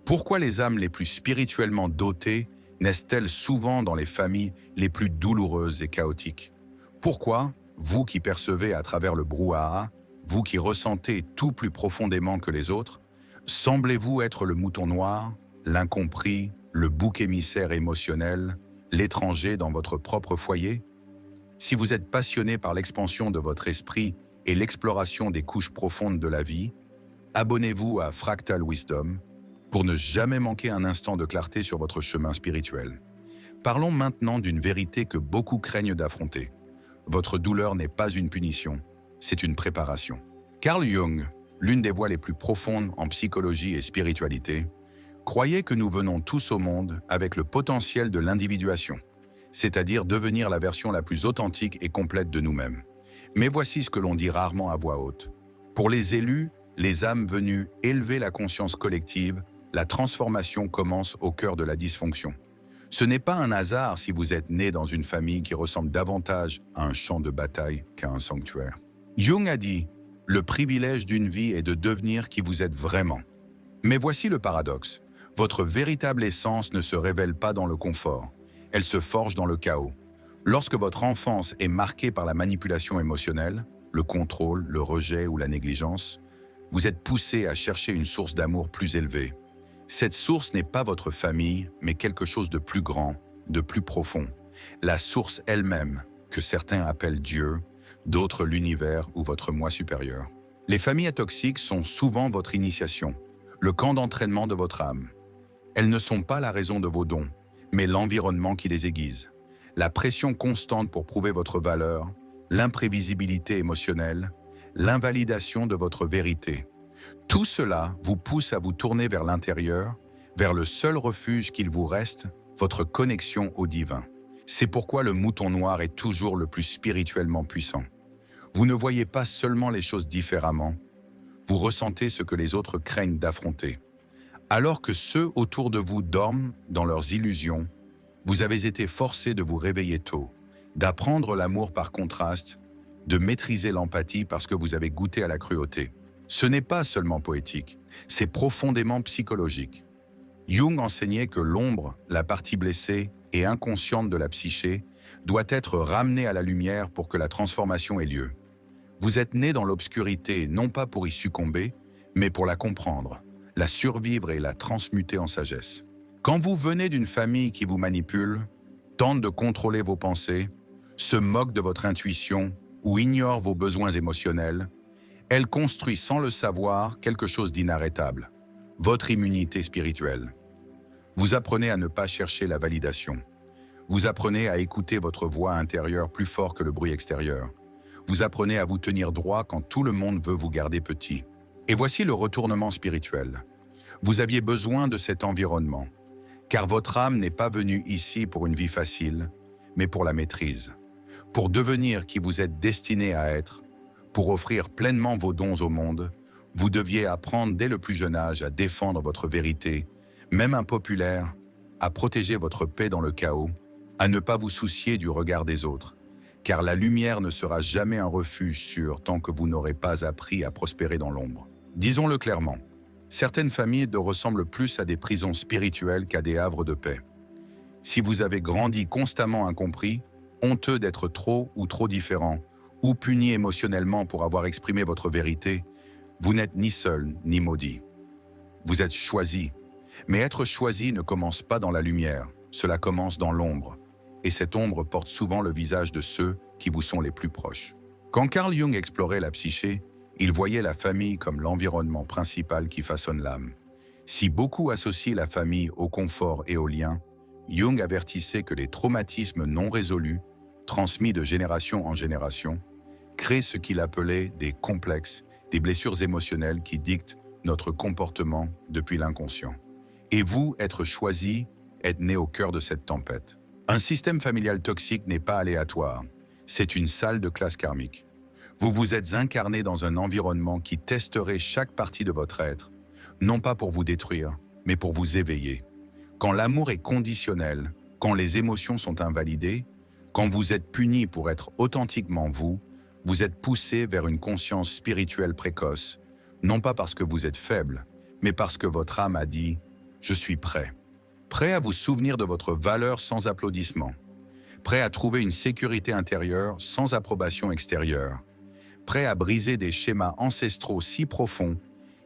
Pourquoi les âmes les plus spirituellement dotées naissent-elles souvent dans les familles les plus douloureuses et chaotiques? Pourquoi, vous qui percevez à travers le brouhaha, vous qui ressentez tout plus profondément que les autres, semblez-vous être le mouton noir, l'incompris, le bouc émissaire émotionnel, l'étranger dans votre propre foyer? Si vous êtes passionné par l'expansion de votre esprit et l'exploration des couches profondes de la vie, abonnez-vous à Fractal Wisdom pour ne jamais manquer un instant de clarté sur votre chemin spirituel. Parlons maintenant d'une vérité que beaucoup craignent d'affronter. Votre douleur n'est pas une punition, c'est une préparation. Carl Jung, l'une des voix les plus profondes en psychologie et spiritualité, croyait que nous venons tous au monde avec le potentiel de l'individuation, c'est-à-dire devenir la version la plus authentique et complète de nous-mêmes. Mais voici ce que l'on dit rarement à voix haute. Pour les élus, les âmes venues élever la conscience collective, la transformation commence au cœur de la dysfonction. Ce n'est pas un hasard si vous êtes né dans une famille qui ressemble davantage à un champ de bataille qu'à un sanctuaire. Jung a dit « Le privilège d'une vie est de devenir qui vous êtes vraiment ». Mais voici le paradoxe. Votre véritable essence ne se révèle pas dans le confort. Elle se forge dans le chaos. Lorsque votre enfance est marquée par la manipulation émotionnelle, le contrôle, le rejet ou la négligence, vous êtes poussé à chercher une source d'amour plus élevée. Cette source n'est pas votre famille, mais quelque chose de plus grand, de plus profond. La source elle-même, que certains appellent Dieu, d'autres l'univers ou votre moi supérieur. Les familles toxiques sont souvent votre initiation, le camp d'entraînement de votre âme. Elles ne sont pas la raison de vos dons, mais l'environnement qui les aiguise. La pression constante pour prouver votre valeur, l'imprévisibilité émotionnelle, l'invalidation de votre vérité. Tout cela vous pousse à vous tourner vers l'intérieur, vers le seul refuge qu'il vous reste, votre connexion au divin. C'est pourquoi le mouton noir est toujours le plus spirituellement puissant. Vous ne voyez pas seulement les choses différemment, vous ressentez ce que les autres craignent d'affronter. Alors que ceux autour de vous dorment dans leurs illusions, vous avez été forcé de vous réveiller tôt, d'apprendre l'amour par contraste, de maîtriser l'empathie parce que vous avez goûté à la cruauté. Ce n'est pas seulement poétique, c'est profondément psychologique. Jung enseignait que l'ombre, la partie blessée et inconsciente de la psyché, doit être ramenée à la lumière pour que la transformation ait lieu. Vous êtes né dans l'obscurité non pas pour y succomber, mais pour la comprendre, la survivre et la transmuter en sagesse. Quand vous venez d'une famille qui vous manipule, tente de contrôler vos pensées, se moque de votre intuition ou ignore vos besoins émotionnels, elle construit sans le savoir quelque chose d'inarrêtable, votre immunité spirituelle. Vous apprenez à ne pas chercher la validation. Vous apprenez à écouter votre voix intérieure plus fort que le bruit extérieur. Vous apprenez à vous tenir droit quand tout le monde veut vous garder petit. Et voici le retournement spirituel. Vous aviez besoin de cet environnement, car votre âme n'est pas venue ici pour une vie facile, mais pour la maîtrise, pour devenir qui vous êtes destiné à être. Pour offrir pleinement vos dons au monde, vous deviez apprendre dès le plus jeune âge à défendre votre vérité, même impopulaire, à protéger votre paix dans le chaos, à ne pas vous soucier du regard des autres, car la lumière ne sera jamais un refuge sûr tant que vous n'aurez pas appris à prospérer dans l'ombre. Disons-le clairement, certaines familles ressemblent plus à des prisons spirituelles qu'à des havres de paix. Si vous avez grandi constamment incompris, honteux d'être trop ou trop différent, ou puni émotionnellement pour avoir exprimé votre vérité, vous n'êtes ni seul ni maudit. Vous êtes choisi. Mais être choisi ne commence pas dans la lumière, cela commence dans l'ombre. Et cette ombre porte souvent le visage de ceux qui vous sont les plus proches. Quand Carl Jung explorait la psyché, il voyait la famille comme l'environnement principal qui façonne l'âme. Si beaucoup associent la famille au confort et aux liens, Jung avertissait que les traumatismes non résolus, transmis de génération en génération, créent ce qu'il appelait des complexes, des blessures émotionnelles qui dictent notre comportement depuis l'inconscient. Et vous, être choisi, êtes né au cœur de cette tempête. Un système familial toxique n'est pas aléatoire, c'est une salle de classe karmique. Vous vous êtes incarné dans un environnement qui testerait chaque partie de votre être, non pas pour vous détruire, mais pour vous éveiller. Quand l'amour est conditionnel, quand les émotions sont invalidées, quand vous êtes puni pour être authentiquement vous, vous êtes poussé vers une conscience spirituelle précoce, non pas parce que vous êtes faible, mais parce que votre âme a dit « Je suis prêt. Prêt à vous souvenir de votre valeur sans applaudissement. Prêt à trouver une sécurité intérieure sans approbation extérieure. Prêt à briser des schémas ancestraux si profonds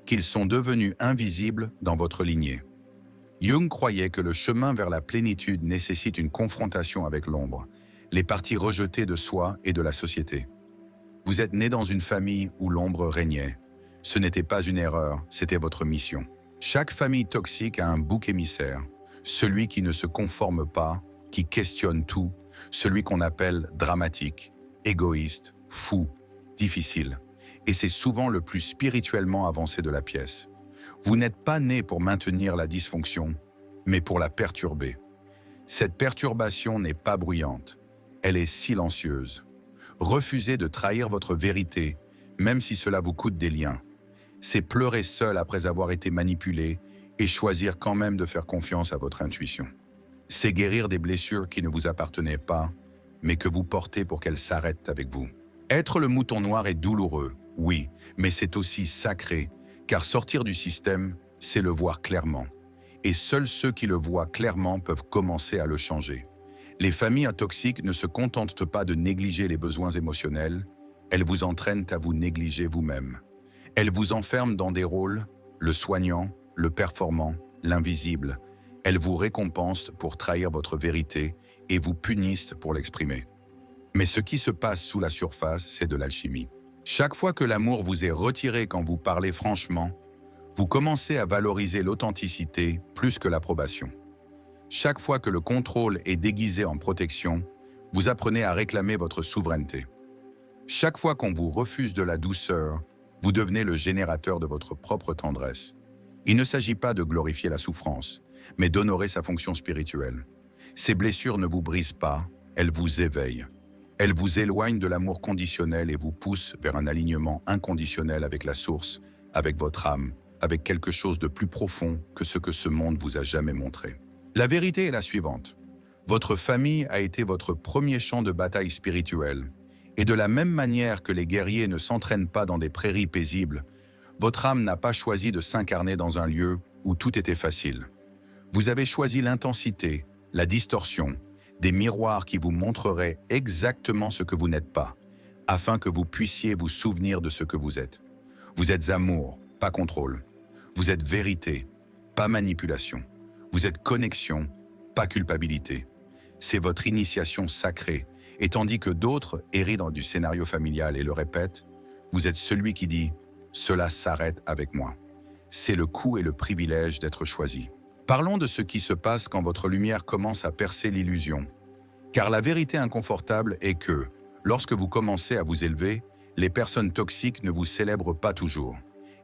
qu'ils sont devenus invisibles dans votre lignée. Jung croyait que le chemin vers la plénitude nécessite une confrontation avec l'ombre, les parties rejetées de soi et de la société. Vous êtes né dans une famille où l'ombre régnait. Ce n'était pas une erreur, c'était votre mission. Chaque famille toxique a un bouc émissaire, celui qui ne se conforme pas, qui questionne tout, celui qu'on appelle dramatique, égoïste, fou, difficile. Et c'est souvent le plus spirituellement avancé de la pièce. Vous n'êtes pas né pour maintenir la dysfonction, mais pour la perturber. Cette perturbation n'est pas bruyante, elle est silencieuse. Refusez de trahir votre vérité, même si cela vous coûte des liens. C'est pleurer seul après avoir été manipulé et choisir quand même de faire confiance à votre intuition. C'est guérir des blessures qui ne vous appartenaient pas, mais que vous portez pour qu'elles s'arrêtent avec vous. Être le mouton noir est douloureux, oui, mais c'est aussi sacré, car sortir du système, c'est le voir clairement. Et seuls ceux qui le voient clairement peuvent commencer à le changer. Les familles toxiques ne se contentent pas de négliger les besoins émotionnels, elles vous entraînent à vous négliger vous-même. Elles vous enferment dans des rôles, le soignant, le performant, l'invisible. Elles vous récompensent pour trahir votre vérité et vous punissent pour l'exprimer. Mais ce qui se passe sous la surface, c'est de l'alchimie. Chaque fois que l'amour vous est retiré quand vous parlez franchement, vous commencez à valoriser l'authenticité plus que l'approbation. Chaque fois que le contrôle est déguisé en protection, vous apprenez à réclamer votre souveraineté. Chaque fois qu'on vous refuse de la douceur, vous devenez le générateur de votre propre tendresse. Il ne s'agit pas de glorifier la souffrance, mais d'honorer sa fonction spirituelle. Ces blessures ne vous brisent pas, elles vous éveillent. Elles vous éloignent de l'amour conditionnel et vous poussent vers un alignement inconditionnel avec la source, avec votre âme, avec quelque chose de plus profond que ce que ce monde vous a jamais montré. La vérité est la suivante. Votre famille a été votre premier champ de bataille spirituelle. Et de la même manière que les guerriers ne s'entraînent pas dans des prairies paisibles, votre âme n'a pas choisi de s'incarner dans un lieu où tout était facile. Vous avez choisi l'intensité, la distorsion, des miroirs qui vous montreraient exactement ce que vous n'êtes pas, afin que vous puissiez vous souvenir de ce que vous êtes. Vous êtes amour, pas contrôle. Vous êtes vérité, pas manipulation. Vous êtes connexion, pas culpabilité. C'est votre initiation sacrée. Et tandis que d'autres héritent du scénario familial et le répètent, vous êtes celui qui dit « Cela s'arrête avec moi ». C'est le coût et le privilège d'être choisi. Parlons de ce qui se passe quand votre lumière commence à percer l'illusion. Car la vérité inconfortable est que, lorsque vous commencez à vous élever, les personnes toxiques ne vous célèbrent pas toujours.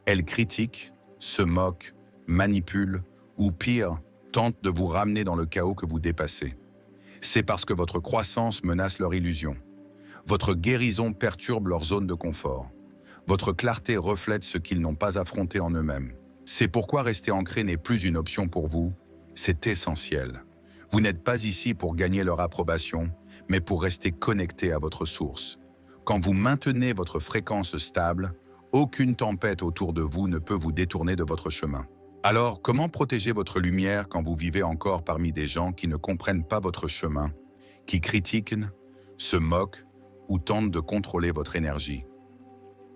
Elles critiquent, se moquent, manipulent, ou pire, tentent de vous ramener dans le chaos que vous dépassez. C'est parce que votre croissance menace leur illusion. Votre guérison perturbe leur zone de confort. Votre clarté reflète ce qu'ils n'ont pas affronté en eux-mêmes. C'est pourquoi rester ancré n'est plus une option pour vous, c'est essentiel. Vous n'êtes pas ici pour gagner leur approbation, mais pour rester connecté à votre source. Quand vous maintenez votre fréquence stable, aucune tempête autour de vous ne peut vous détourner de votre chemin. Alors, comment protéger votre lumière quand vous vivez encore parmi des gens qui ne comprennent pas votre chemin, qui critiquent, se moquent ou tentent de contrôler votre énergie?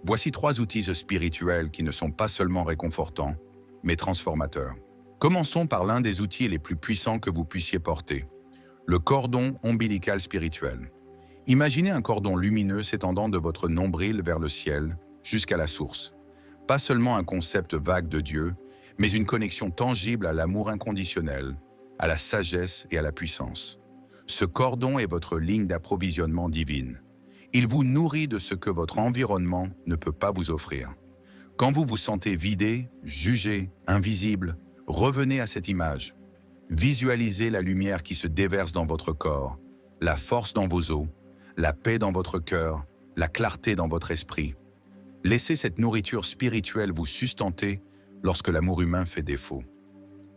Voici 3 outils spirituels qui ne sont pas seulement réconfortants, mais transformateurs. Commençons par l'un des outils les plus puissants que vous puissiez porter, le cordon ombilical spirituel. Imaginez un cordon lumineux s'étendant de votre nombril vers le ciel jusqu'à la source. Pas seulement un concept vague de Dieu, mais une connexion tangible à l'amour inconditionnel, à la sagesse et à la puissance. Ce cordon est votre ligne d'approvisionnement divine. Il vous nourrit de ce que votre environnement ne peut pas vous offrir. Quand vous vous sentez vidé, jugé, invisible, revenez à cette image. Visualisez la lumière qui se déverse dans votre corps, la force dans vos os, la paix dans votre cœur, la clarté dans votre esprit. Laissez cette nourriture spirituelle vous sustenter lorsque l'amour humain fait défaut.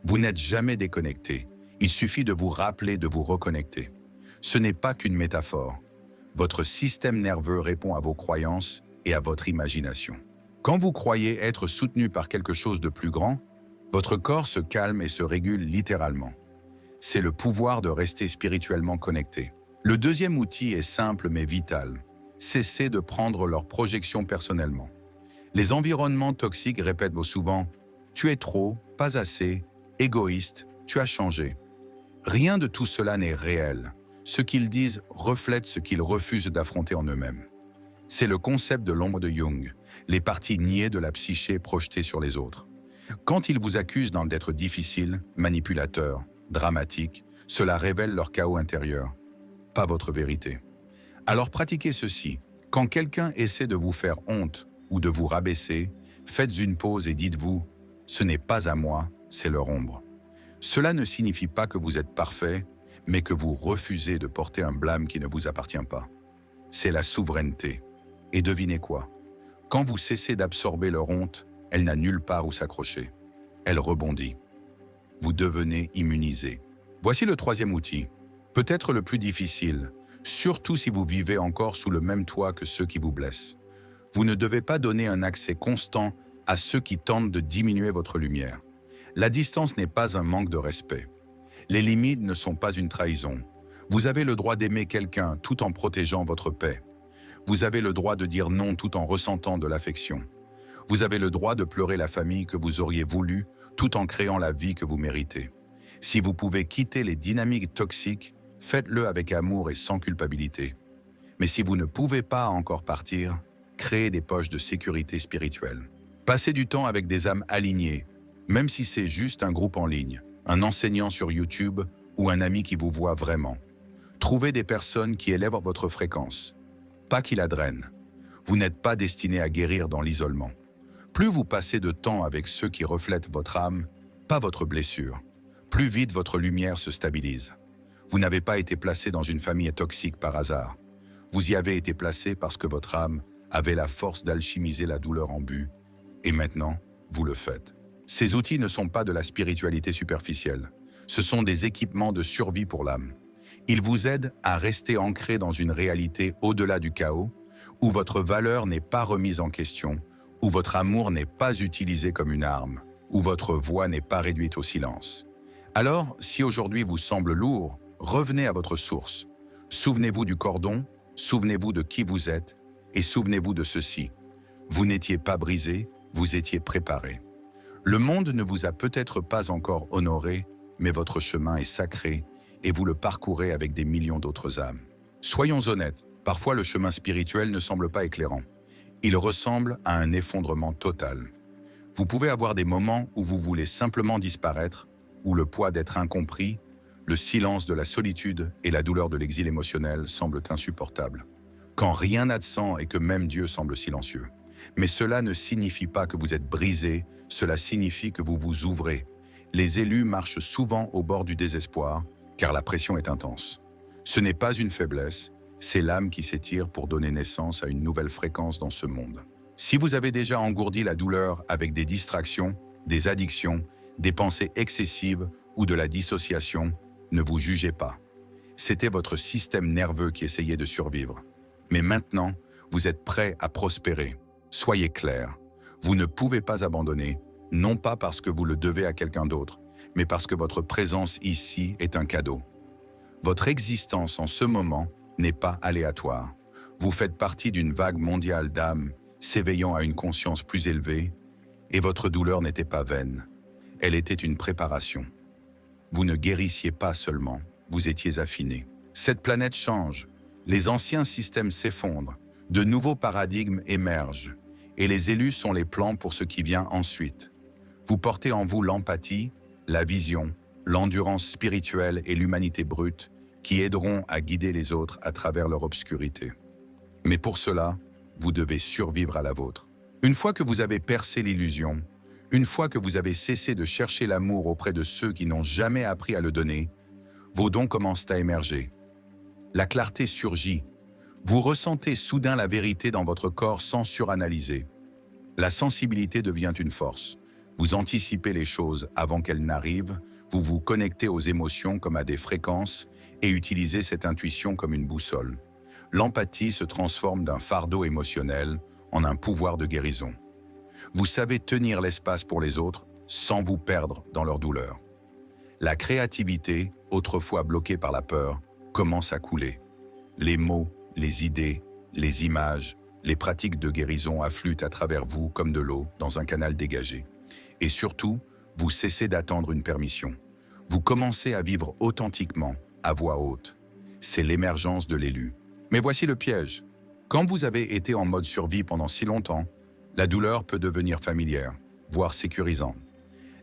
Vous n'êtes jamais déconnecté. Il suffit de vous rappeler de vous reconnecter. Ce n'est pas qu'une métaphore. Votre système nerveux répond à vos croyances et à votre imagination. Quand vous croyez être soutenu par quelque chose de plus grand, Votre corps se calme et se régule littéralement. C'est le pouvoir de rester spirituellement connecté. Le deuxième outil est simple mais vital. Cessez de prendre leurs projections personnellement. Les environnements toxiques répètent souvent « tu es trop, pas assez, égoïste, tu as changé ». Rien de tout cela n'est réel. Ce qu'ils disent reflète ce qu'ils refusent d'affronter en eux-mêmes. C'est le concept de l'ombre de Jung, les parties niées de la psyché projetées sur les autres. Quand ils vous accusent d'être difficile, manipulateur, dramatique, cela révèle leur chaos intérieur, pas votre vérité. Alors pratiquez ceci. Quand quelqu'un essaie de vous faire honte ou de vous rabaisser, faites une pause et dites-vous « ce n'est pas à moi, c'est leur ombre ». Cela ne signifie pas que vous êtes parfait, mais que vous refusez de porter un blâme qui ne vous appartient pas. C'est la souveraineté. Et devinez quoi? Quand vous cessez d'absorber leur honte, elle n'a nulle part où s'accrocher. Elle rebondit. Vous devenez immunisé. Voici le troisième outil. Peut-être le plus difficile, surtout si vous vivez encore sous le même toit que ceux qui vous blessent. Vous ne devez pas donner un accès constant à ceux qui tentent de diminuer votre lumière. La distance n'est pas un manque de respect. Les limites ne sont pas une trahison. Vous avez le droit d'aimer quelqu'un tout en protégeant votre paix. Vous avez le droit de dire non tout en ressentant de l'affection. Vous avez le droit de pleurer la famille que vous auriez voulu tout en créant la vie que vous méritez. Si vous pouvez quitter les dynamiques toxiques, faites-le avec amour et sans culpabilité. Mais si vous ne pouvez pas encore partir, créez des poches de sécurité spirituelle. Passez du temps avec des âmes alignées, même si c'est juste un groupe en ligne, un enseignant sur YouTube ou un ami qui vous voit vraiment. Trouvez des personnes qui élèvent votre fréquence, pas qui la drainent. Vous n'êtes pas destiné à guérir dans l'isolement. Plus vous passez de temps avec ceux qui reflètent votre âme, pas votre blessure, plus vite votre lumière se stabilise. Vous n'avez pas été placé dans une famille toxique par hasard. Vous y avez été placé parce que votre âme avait la force d'alchimiser la douleur en but, et maintenant, vous le faites. Ces outils ne sont pas de la spiritualité superficielle. Ce sont des équipements de survie pour l'âme. Ils vous aident à rester ancré dans une réalité au-delà du chaos, où votre valeur n'est pas remise en question, où votre amour n'est pas utilisé comme une arme, où votre voix n'est pas réduite au silence. Alors, si aujourd'hui vous semble lourd, revenez à votre source. Souvenez-vous du cordon, souvenez-vous de qui vous êtes, et souvenez-vous de ceci. Vous n'étiez pas brisé, vous étiez préparé. Le monde ne vous a peut-être pas encore honoré, mais votre chemin est sacré, et vous le parcourez avec des millions d'autres âmes. Soyons honnêtes, parfois le chemin spirituel ne semble pas éclairant. Il ressemble à un effondrement total. Vous pouvez avoir des moments où vous voulez simplement disparaître, où le poids d'être incompris, le silence de la solitude et la douleur de l'exil émotionnel semblent insupportables. Quand rien n'a de sens et que même Dieu semble silencieux. Mais cela ne signifie pas que vous êtes brisé, cela signifie que vous vous ouvrez. Les élus marchent souvent au bord du désespoir, car la pression est intense. Ce n'est pas une faiblesse, c'est l'âme qui s'étire pour donner naissance à une nouvelle fréquence dans ce monde. Si vous avez déjà engourdi la douleur avec des distractions, des addictions, des pensées excessives ou de la dissociation, ne vous jugez pas. C'était votre système nerveux qui essayait de survivre. Mais maintenant, vous êtes prêt à prospérer. Soyez clair, vous ne pouvez pas abandonner, non pas parce que vous le devez à quelqu'un d'autre, mais parce que votre présence ici est un cadeau. Votre existence en ce moment n'est pas aléatoire. Vous faites partie d'une vague mondiale d'âmes s'éveillant à une conscience plus élevée, et votre douleur n'était pas vaine. Elle était une préparation. Vous ne guérissiez pas seulement, vous étiez affiné. Cette planète change, les anciens systèmes s'effondrent, de nouveaux paradigmes émergent, et les élus sont les plans pour ce qui vient ensuite. Vous portez en vous l'empathie, la vision, l'endurance spirituelle et l'humanité brute qui aideront à guider les autres à travers leur obscurité. Mais pour cela, vous devez survivre à la vôtre. Une fois que vous avez percé l'illusion, une fois que vous avez cessé de chercher l'amour auprès de ceux qui n'ont jamais appris à le donner, vos dons commencent à émerger. La clarté surgit. Vous ressentez soudain la vérité dans votre corps sans suranalyser. La sensibilité devient une force. Vous anticipez les choses avant qu'elles n'arrivent, vous vous connectez aux émotions comme à des fréquences et utilisez cette intuition comme une boussole. L'empathie se transforme d'un fardeau émotionnel en un pouvoir de guérison. Vous savez tenir l'espace pour les autres sans vous perdre dans leur douleur. La créativité, autrefois bloquée par la peur, commence à couler. Les mots, les idées, les images, les pratiques de guérison affluent à travers vous comme de l'eau dans un canal dégagé. Et surtout, vous cessez d'attendre une permission. Vous commencez à vivre authentiquement, à voix haute. C'est l'émergence de l'élu. Mais voici le piège. Quand vous avez été en mode survie pendant si longtemps, la douleur peut devenir familière, voire sécurisante.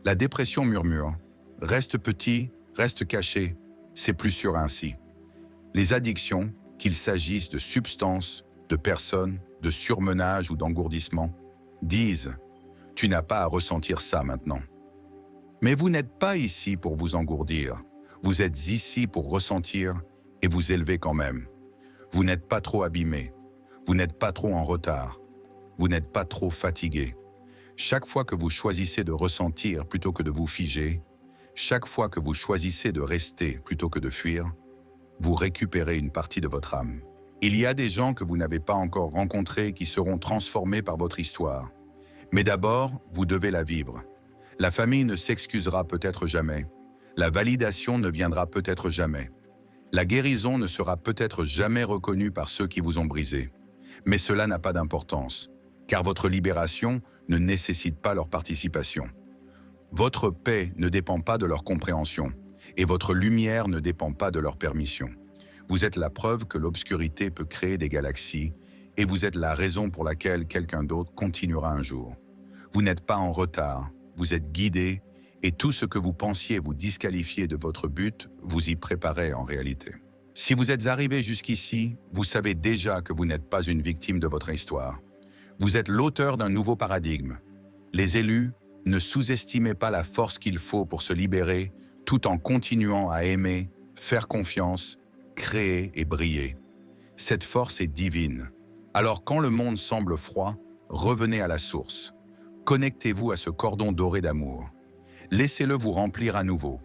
La dépression murmure. Reste petit, reste caché, c'est plus sûr ainsi. Les addictions, qu'il s'agisse de substances, de personnes, de surmenage ou d'engourdissement, disent « tu n'as pas à ressentir ça maintenant ». Mais vous n'êtes pas ici pour vous engourdir, vous êtes ici pour ressentir et vous élever quand même. Vous n'êtes pas trop abîmé, vous n'êtes pas trop en retard, vous n'êtes pas trop fatigué. Chaque fois que vous choisissez de ressentir plutôt que de vous figer, chaque fois que vous choisissez de rester plutôt que de fuir, vous récupérez une partie de votre âme. Il y a des gens que vous n'avez pas encore rencontrés qui seront transformés par votre histoire. Mais d'abord, vous devez la vivre. La famille ne s'excusera peut-être jamais. La validation ne viendra peut-être jamais. La guérison ne sera peut-être jamais reconnue par ceux qui vous ont brisé. Mais cela n'a pas d'importance, car votre libération ne nécessite pas leur participation. Votre paix ne dépend pas de leur compréhension, et votre lumière ne dépend pas de leur permission. Vous êtes la preuve que l'obscurité peut créer des galaxies, et vous êtes la raison pour laquelle quelqu'un d'autre continuera un jour. Vous n'êtes pas en retard, vous êtes guidé, et tout ce que vous pensiez vous disqualifier de votre but, vous y préparez en réalité. Si vous êtes arrivé jusqu'ici, vous savez déjà que vous n'êtes pas une victime de votre histoire. Vous êtes l'auteur d'un nouveau paradigme. Les élus, ne sous-estimez pas la force qu'il faut pour se libérer, tout en continuant à aimer, faire confiance, créer et briller. Cette force est divine. Alors quand le monde semble froid, revenez à la source. Connectez-vous à ce cordon doré d'amour. Laissez-le vous remplir à nouveau.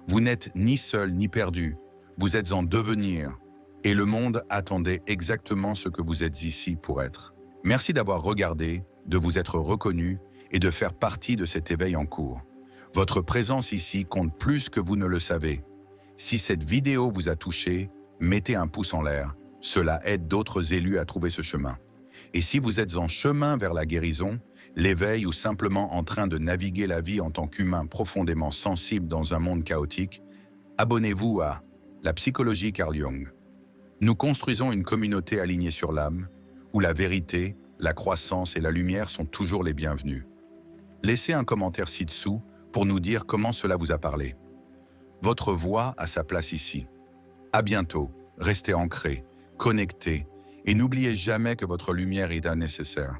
Vous n'êtes ni seul ni perdu, vous êtes en devenir, et le monde attendait exactement ce que vous êtes ici pour être. Merci d'avoir regardé, de vous être reconnu et de faire partie de cet éveil en cours. Votre présence ici compte plus que vous ne le savez. Si cette vidéo vous a touché, mettez un pouce en l'air. Cela aide d'autres élus à trouver ce chemin. Et si vous êtes en chemin vers la guérison, l'éveil ou simplement en train de naviguer la vie en tant qu'humain profondément sensible dans un monde chaotique, abonnez-vous à La Psychologie Carl Jung. Nous construisons une communauté alignée sur l'âme, où la vérité, la croissance et la lumière sont toujours les bienvenus. Laissez un commentaire ci-dessous pour nous dire comment cela vous a parlé. Votre voix a sa place ici. À bientôt, restez ancrés, connectés, et n'oubliez jamais que votre lumière est nécessaire.